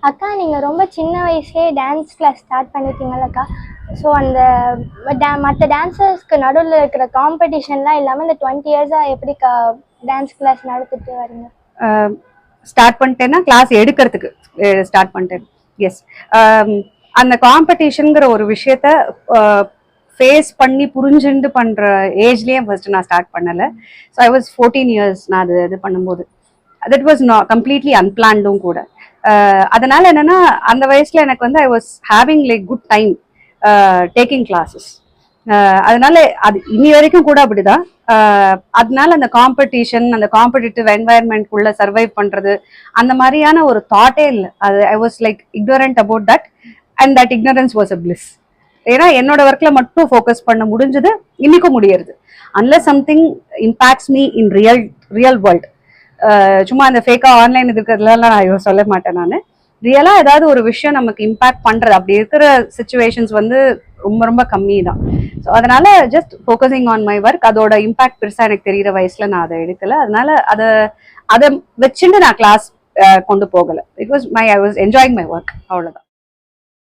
அக்கா நீங்கள் ரொம்ப சின்ன வயசுலேயே டான்ஸ் கிளாஸ் ஸ்டார்ட் பண்ணியிருக்கீங்களக்கா. ஸோ அந்த மற்ற டான்ஸர்ஸ்க்கு நடுவில் இருக்கிற காம்படிஷன்லாம் இல்லாமல் இந்த 20 இயர்ஸாக எப்படிக்கா டான்ஸ் கிளாஸ் நடத்திட்டு வரீங்க? ஸ்டார்ட் பண்ணிட்டேன்னா கிளாஸ் எடுக்கிறதுக்கு ஸ்டார்ட் பண்ணிட்டேன். எஸ், அந்த காம்படிஷனுங்கிற ஒரு விஷயத்த ஃபேஸ் பண்ணி புரிஞ்சுட்டு பண்ணுற ஏஜ்லேயே ஃபர்ஸ்ட் நான் ஸ்டார்ட் பண்ணலை. ஸோ ஐ வாஸ் 14 இயர்ஸ் நான் அது இது பண்ணும்போது. தட் வாஸ் கம்ப்ளீட்லி அன்பிளான்டும் கூட. அதனால என்னன்னா அந்த வயசுல எனக்கு வந்து I was having like good time taking classes. அதனால அது இனி வரைக்கும் கூட அப்படிதான். அதனால அந்த காம்படிஷன், அந்த காம்படிட்டிவ் என்வாயர்மெண்ட்குள்ள சர்வைவ் பண்றது அந்த மாதிரியான ஒரு தாட்டே இல்லை. அது I was like ignorant about that and that ignorance was a bliss. ஏன்னா என்னோட ஒர்க்ல மட்டும் ஃபோக்கஸ் பண்ண முடிஞ்சது, இன்னைக்கும் முடியறது. Unless something impacts me in real world. சும்மா அந்த ஃபேக்கா ஆன்லைன் இருக்கிறதுலாம் நான் சொல்ல மாட்டேன். நான் ரியலா ஏதாவது ஒரு விஷயம் நமக்கு இம்பாக்ட் பண்றது அப்படி இருக்கிற சிச்சுவேஷன்ஸ் வந்து ரொம்ப ரொம்ப கம்மி தான். ஸோ அதனால just focusing on my work. அதோட இம்பாக்ட் பெருசா எனக்கு தெரியிற வயசுல நான் அதை எடுக்கல. அதனால அதை வச்சுட்டு நான் கிளாஸ் கொண்டு போகல. I was enjoying my work, அவ்வளவுதான்.